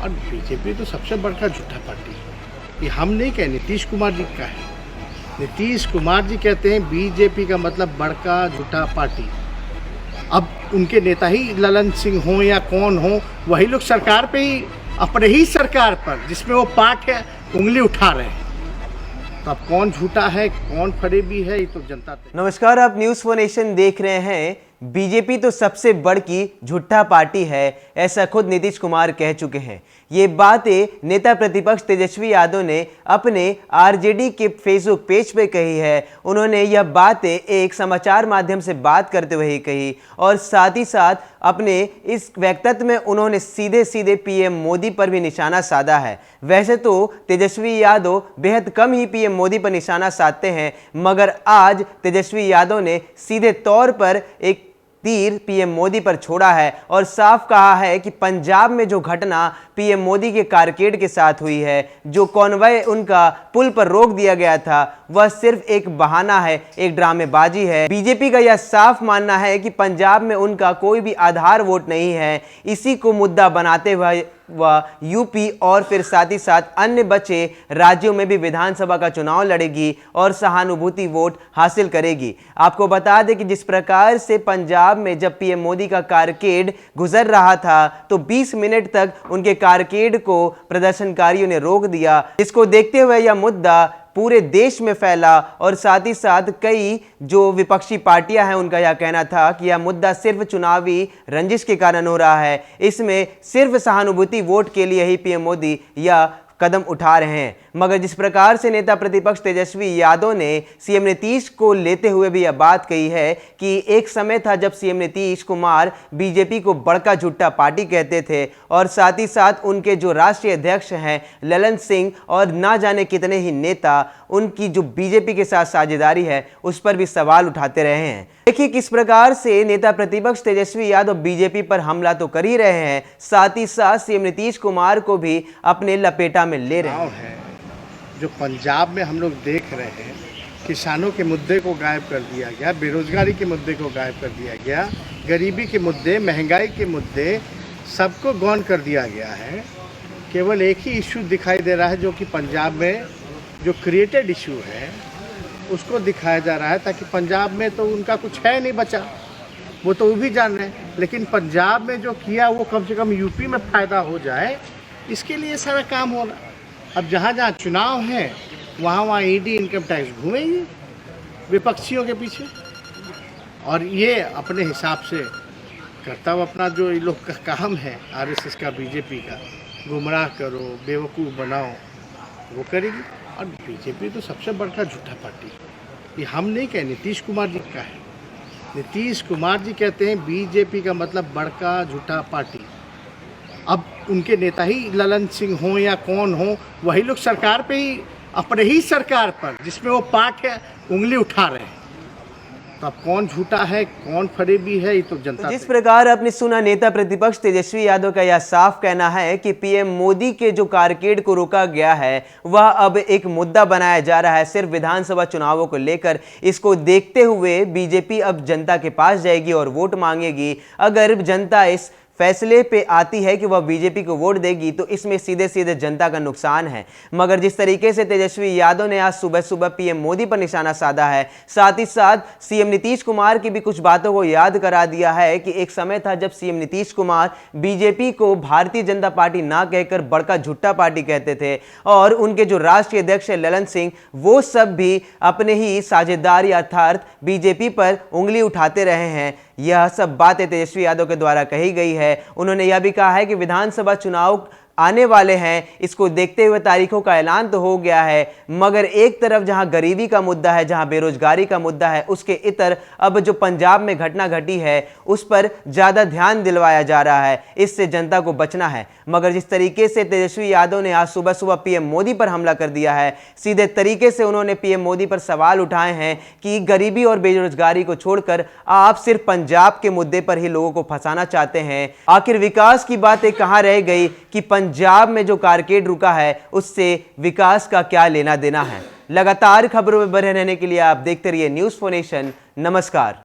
और बीजेपी तो सबसे बड़का झूठा पार्टी है। ये हम नहीं कहे, नीतीश कुमार जी का है। नीतीश कुमार जी कहते हैं बीजेपी का मतलब बड़का झूठा पार्टी। अब उनके नेता ही ललन सिंह हों या कौन हो, वही लोग सरकार पे ही, अपने ही सरकार पर जिसमें वो पार्ट है, उंगली उठा रहे हैं। तो अब कौन झूठा है कौन फरेबी है, ये तो जनता। नमस्कार, आप न्यूज़ 4 नेशन देख रहे हैं। बीजेपी तो सबसे बड़ी झूठा पार्टी है, ऐसा खुद नीतीश कुमार कह चुके हैं। ये बातें नेता प्रतिपक्ष तेजस्वी यादव ने अपने आरजेडी के फेसबुक पेज पे कही है। उन्होंने यह बातें एक समाचार माध्यम से बात करते हुए ही कही और साथ ही साथ अपने इस वक्तव्य में उन्होंने सीधे सीधे पीएम मोदी पर भी निशाना साधा है। वैसे तो तेजस्वी यादव बेहद कम ही पीएम मोदी पर निशाना साधते हैं, मगर आज तेजस्वी यादव ने सीधे तौर पर एक तीर पीएम मोदी पर छोड़ा है और साफ कहा है कि पंजाब में जो घटना पीएम मोदी के कारकेड के साथ हुई है, जो कॉन्वॉय उनका पुल पर रोक दिया गया था, वह सिर्फ एक बहाना है, एक ड्रामेबाजी है। बीजेपी का यह साफ मानना है कि पंजाब में उनका कोई भी आधार वोट नहीं है। इसी को मुद्दा बनाते हुए वह यूपी और फिर साथ ही साथ अन्य बचे राज्यों में भी विधानसभा का चुनाव लड़ेगी और सहानुभूति वोट हासिल करेगी। आपको बता दें कि जिस प्रकार से पंजाब में जब पीएम मोदी का कारकेड गुजर रहा था तो 20 मिनट तक उनके कारकेड को प्रदर्शनकारियों ने रोक दिया, जिसको देखते हुए यह मुद्दा पूरे देश में फैला और साथ ही साथ कई जो विपक्षी पार्टियां हैं उनका यह कहना था कि यह मुद्दा सिर्फ चुनावी रंजिश के कारण हो रहा है, इसमें सिर्फ सहानुभूति वोट के लिए ही पीएम मोदी यह कदम उठा रहे हैं। मगर जिस प्रकार से नेता प्रतिपक्ष तेजस्वी यादव ने सीएम नीतीश को लेते हुए भी यह बात कही है कि एक समय था जब सीएम नीतीश कुमार बीजेपी को बड़का झूठा पार्टी कहते थे और साथ ही साथ उनके जो राष्ट्रीय अध्यक्ष हैं ललन सिंह और ना जाने कितने ही नेता उनकी जो बीजेपी के साथ साझेदारी है उस पर भी सवाल उठाते रहे हैं। देखिए किस प्रकार से नेता प्रतिपक्ष तेजस्वी यादव बीजेपी पर हमला तो कर ही रहे हैं, साथ ही साथ सीएम नीतीश कुमार को भी अपने लपेटा में ले रहे हैं। जो पंजाब में हम लोग देख रहे हैं, किसानों के मुद्दे को गायब कर दिया गया, बेरोजगारी के मुद्दे को गायब कर दिया गया, गरीबी के मुद्दे, महंगाई के मुद्दे सबको गौन कर दिया गया है। केवल एक ही इशू दिखाई दे रहा है जो कि पंजाब में जो क्रिएटेड इशू है उसको दिखाया जा रहा है, ताकि पंजाब में तो उनका कुछ है नहीं बचा, वो तो वो भी जान रहे हैं, लेकिन पंजाब में जो किया वो कम से कम यूपी में फ़ायदा हो जाए, इसके लिए सारा काम हो रहा। अब जहाँ जहाँ चुनाव है वहाँ वहाँ ईडी इनकम टैक्स घूमेंगे विपक्षियों के पीछे, और ये अपने हिसाब से करता हुआ अपना जो ये लोग का काम है आरएसएस का, बीजेपी का, गुमराह करो, बेवकूफ़ बनाओ, वो करेगी। और बीजेपी तो सबसे बड़का झूठा पार्टी है। ये हम नहीं कहे, नीतीश कुमार जी का है। नीतीश कुमार जी कहते हैं बीजेपी का मतलब बड़का झूठा पार्टी। अब उनके नेता ही ललन सिंह हों या कौन हो, वही लोग सरकार पे ही, अपने ही सरकार पर जिसमें वो पार्ट है, उंगली उठा रहे हैं। तो अब कौन झूठा है कौन फरेबी है, ये तो जनता। जिस प्रकार आपने सुना नेता प्रतिपक्ष तेजस्वी यादव का यह साफ कहना है कि पीएम मोदी के जो कारकेड को रोका गया है वह अब एक मुद्दा बनाया जा रहा है सिर्फ विधानसभा चुनावों को लेकर। इसको देखते हुए बीजेपी अब जनता के पास जाएगी और वोट मांगेगी। अगर जनता इस फैसले पे आती है कि वह बीजेपी को वोट देगी तो इसमें सीधे सीधे जनता का नुकसान है। मगर जिस तरीके से तेजस्वी यादव ने आज सुबह सुबह पीएम मोदी पर निशाना साधा है, साथ ही साथ सीएम नीतीश कुमार की भी कुछ बातों को याद करा दिया है कि एक समय था जब सीएम नीतीश कुमार बीजेपी को भारतीय जनता पार्टी ना कहकर बड़का झूठा पार्टी कहते थे और उनके जो राष्ट्रीय अध्यक्ष है ललन सिंह, वो सब भी अपने ही साझेदारी अर्थात बीजेपी पर उंगली उठाते रहे हैं। यह सब बातें तेजस्वी यादव के द्वारा कही गई है। उन्होंने यह भी कहा है कि विधानसभा चुनाव आने वाले हैं, इसको देखते हुए तारीखों का ऐलान तो हो गया है, मगर एक तरफ जहां गरीबी का मुद्दा है, जहां बेरोजगारी का मुद्दा है, उसके इतर अब जो पंजाब में घटना घटी है उस पर ज्यादा ध्यान दिलवाया जा रहा है। इससे जनता को बचना है। मगर जिस तरीके से तेजस्वी यादव ने आज सुबह सुबह पीएम मोदी पर हमला कर दिया है, सीधे तरीके से उन्होंने पीएम मोदी पर सवाल उठाए हैं कि गरीबी और बेरोजगारी को छोड़कर आप सिर्फ पंजाब के मुद्दे पर ही लोगों को फंसाना चाहते हैं। आखिर विकास की बातें कहां रह गई कि पंजाब में जो कारकेड रुका है उससे विकास का क्या लेना देना है। लगातार खबरों में बने रहने के लिए आप देखते रहिए न्यूज़ 4 नेशन। नमस्कार।